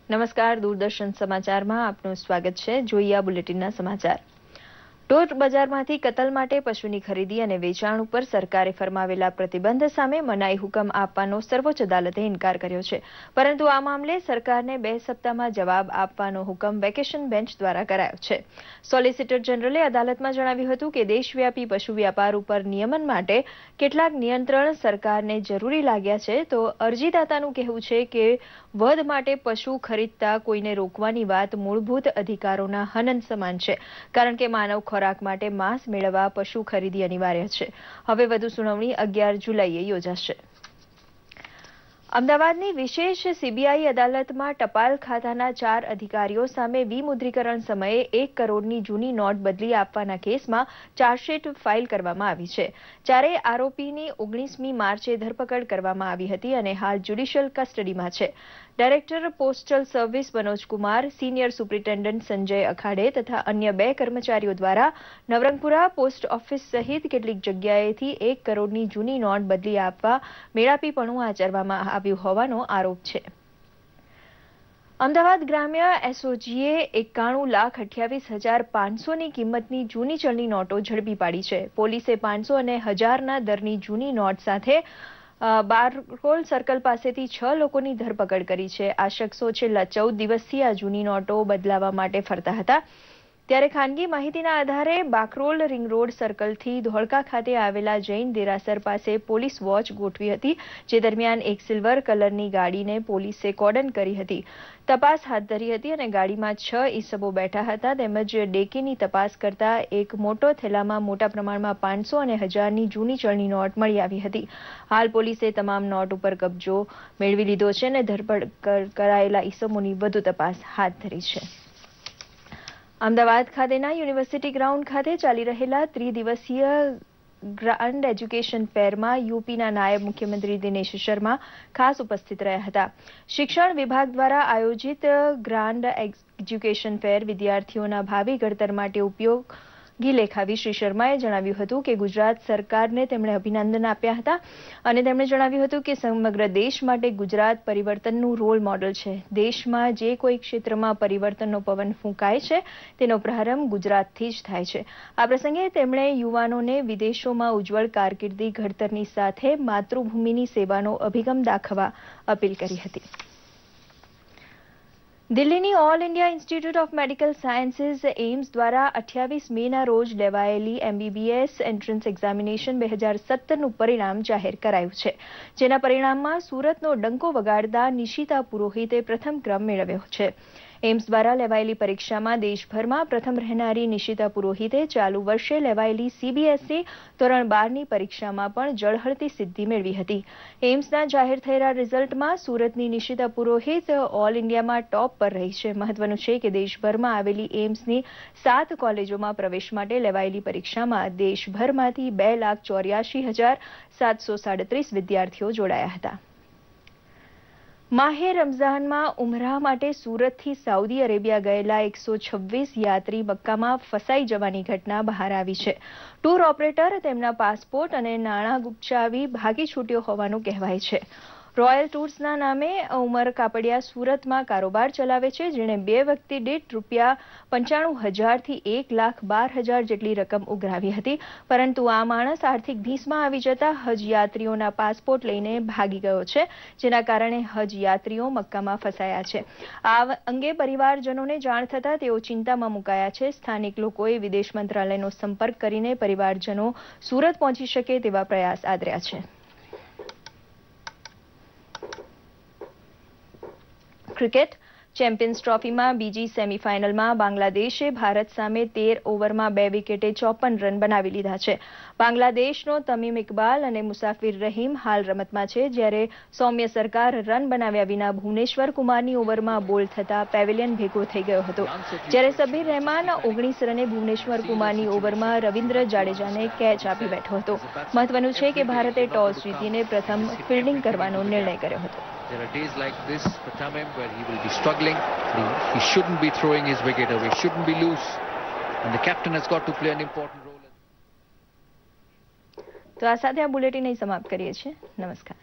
નમસ્કાર, દૂરદર્શન સમાચારમાં આપનું સ્વાગત છે. જોઈએ આ બુલેટિનના સમાચાર. ટોચ બજારમાંથી કતલ માટે પશુની ખરીદી અને વેચાણ ઉપર સરકારે ફરમાવેલા પ્રતિબંધ સામે મનાઈ હુકમ આપવાનો સર્વોચ્ચ અદાલતે ઇનકાર કર્યો છે. પરંતુ આ મામલે સરકારને 2 સપ્તાહમાં જવાબ આપવાનો હુકમ વેકેશન બેન્ચ દ્વારા કરાયો છે. સોલિસિટર જનરલે અદાલતમાં જણાવ્યું હતું કે દેશવ્યાપી પશુ વ્યાપાર ઉપર નિયમન માટે કેટલાક નિયંત્રણ સરકારને જરૂરી લાગ્યા છે, તો અરજીદાતાનું કહેવું છે કે વધ માટે પશુ ખરીદતા કોઈને રોકવાની વાત મૂળભૂત અધિકારોના હનન સમાન છે, કારણ કે માનવ ખોરાક માટે માંસ મેળવવા પશુ ખરીદી અનિવાર્ય છે. હવે વધુ સુનાવણી 11 જુલાઈએ યોજાશે. અમદાવાદની વિશેષ સીબીઆઈ અદાલતમાં ટપાલ ખાતાના 4 અધિકારીઓ સામે વિમુદ્રીકરણ સમયે 1 કરોડની જૂની નોટ બદલી આપવાના કેસમાં ચાર્જશીટ ફાઇલ કરવામાં આવી છે. ચારેય આરોપીની 19મી માર્ચે ધરપકડ કરવામાં આવી હતી અને હાલ જ્યુડિશિયલ કસ્ટડીમાં છે. Director postal service Manoj Kumar, senior superintendent Sanjay Akhade તથા અન્ય 2 કર્મચારીઓ દ્વારા નવરંગપુરા પોસ્ટ ઓફિસ સહિત કેટલીક જગ્યાએથી 1 કરોડની જૂની નોટ બદલી આપવા મેળાપીપણું આચરવામાં આવ્યું હોવાનો આરોપ છે. અમદાવાદ ગ્રામ્ય એસઓજીએ 91,28,500ની કિંમતની જૂની ચલણી નોટો ઝડપી પાડી છે. પોલીસે 500 અને 1000ના દરની જૂની નોટ સાથે બારકોલ સર્કલ પાસેથી 6 લોકોની ધરપકડ કરી છે. આ શખ્સો છેલ્લા 14 દિવસથી આ જૂની નોટો બદલાવવા માટે ફરતા હતા. ત્યારે ખાનગી માહિતીના આધારે બાકરોલ રિંગ રોડ સર્કલથી ધોળકા ખાતે આવેલા જૈન દેરાસર પાસે પોલીસ વોચ ગોઠવી હતી, જે દરમિયાન એક સિલ્વર કલરની ગાડીને પોલીસે કોર્ડન કરી હતી. તપાસ હાથ ધરી હતી અને ગાડીમાં 6 ઈસમો બેઠા હતા તેમજ ડેકીની તપાસ કરતા એક મોટો થેલામાં મોટા પ્રમાણમાં 500 અને 1000ની જૂની ચલણી નોટ મળી આવી હતી. હાલ પોલીસે તમામ નોટ ઉપર કબજો મેળવી લીધો છે અને ધરપકડ કરાયેલા ઈસમોની વધુ તપાસ હાથ ધરી છે. અમદાવાદ ખાતેના યુનિવર્સિટી ગ્રાઉન્ડ ખાતે ચાલી રહેલા ત્રિદિવસીય ગ્રાન્ડ એજ્યુકેશન ફેરમાં યુપીના નાયબ મુખ્યમંત્રી દિનેશ શર્મા ખાસ ઉપસ્થિત રહ્યા હતા. શિક્ષણ વિભાગ દ્વારા આયોજિત ગ્રાન્ડ એજ્યુકેશન ફેર વિદ્યાર્થીઓના ભાવિ ઘડતર માટે ઉપયોગી લેખાવી શ્રી શર્માએ જણાવ્યું હતું કે ગુજરાત સરકારને તેમણે અભિનંદન આપ્યા હતા અને તેમણે જણાવ્યું હતું કે સમગ્ર દેશ માટે ગુજરાત પરિવર્તનનું રોલ મોડલ છે. દેશમાં જે કોઈ ક્ષેત્રમાં પરિવર્તનનો પવન ફૂંકાય છે તેનો પ્રારંભ ગુજરાતથી જ થાય છે. આ પ્રસંગે તેમણે યુવાનોને વિદેશોમાં ઉજ્જવળ કારકિર્દી ઘડતરની સાથે માતૃભૂમિની સેવાનો અભિગમ દાખવવા અપીલ કરી હતી. દિલ્હીની all India institute of medical sciences AIIMS દ્વારા 28 મેના રોજ લેવાયેલી MBBS એન્ટ્રન્સ એક્ઝામિનેશન 2017નું પરિણામ જાહેર કરાયું છે, જેના પરિણામમાં સુરતનો ડંકો વગાડતા નિશિતા પુરોહિતે પ્રથમ ક્રમ મેળવ્યો છે. એઇમ્સ દ્વારા લેવાયેલી પરીક્ષામાં દેશભરમાં પ્રથમ રહેનારી નિશિતા પુરોહિતે ચાલુ વર્ષે લેવાયેલી CBSE ધોરણ 12ની પરીક્ષામાં પણ ઝળહળતી સિદ્ધિ મેળવી હતી. એઇમ્સના જાહેર થયેલા રિઝલ્ટમાં સુરતની નિશિતા પુરોહિત ઓલ ઇન્ડિયામાં ટોપ પર રહી છે. મહત્વનું છે કે દેશભરમાં આવેલી એઇમ્સની 7 કોલેજોમાં પ્રવેશ માટે લેવાયેલી પરીક્ષામાં દેશભરમાંથી 2,84,737 વિદ્યાર્થીઓ જોડાયા હતા. માહે રમઝાનમાં ઉમરાહ માટે સુરતથી સાઉદી અરેબિયા ગયેલા 126 યાત્રી મક્કામાં ફસાઈ જવાની ઘટના બહાર આવી છે. ટૂર ઓપરેટર તેમના પાસપોર્ટ અને નાણાં ગુપચાવી ભાગી છૂટ્યો હોવાનું કહેવાય છે. રોયલ ટૂર્સના નામે ઉમર કાપડિયા સુરતમાં કારોબાર ચલાવે છે, જેણે 2 વ્યક્તિ દીઠ ₹95,000 થી 1,12,000 જેટલી રકમ ઉઘરાવી હતી. પરંતુ આ માણસ આર્થિક ભીંસમાં આવી જતા હજ યાત્રીઓના પાસપોર્ટ લઈને ભાગી ગયો છે, જેના કારણે હજ યાત્રીઓ મક્કામાં ફસાયા છે. આ અંગે પરિવારજનોને જાણ થતાં તેઓ ચિંતામાં મુકાયા છે. સ્થાનિક લોકોએ વિદેશ મંત્રાલયનો સંપર્ક કરીને પરિવારજનો સુરત પહોંચી શકે તેવા પ્રયાસ આદર્યા છે. ક્રિકેટ ચેમ્પિયન્સ ટ્રોફીમાં બીજી સેમીફાઇનલમાં બાંગ્લાદેશે ભારત સામે 13 ઓવરમાં 2 વિકેટે 54 રન બનાવી લીધા છે. બાંગ્લાદેશનો તમીમ ઇકબાલ અને મુસાફિર રહીમ હાલ રમતમાં છે, જ્યારે સૌમ્ય સરકાર રન બનાવ્યા વિના ભુવનેશ્વર કુમારની ઓવરમાં બોલ્ડ થતા પેવેલિયન ભેગો થઈ ગયો હતો, જ્યારે સબીર રહેમાન 19 રને ભુવનેશ્વર કુમારની ઓવરમાં રવિન્દ્ર જાડેજાને કેચ આપી બેઠો હતો. મહત્વનું છે કે ભારતે ટોસ જીતીને પ્રથમ ફિલ્ડિંગ કરવાનો નિર્ણય કર્યો હતો. There are days like this for Tamim where he will be struggling. He shouldn't be throwing his wicket away, shouldn't be loose. And the captain has got to play an important role. તો આ સાથે આ bulletin અહીં સમાપ્ત કરીએ છીએ. નમસ્કાર.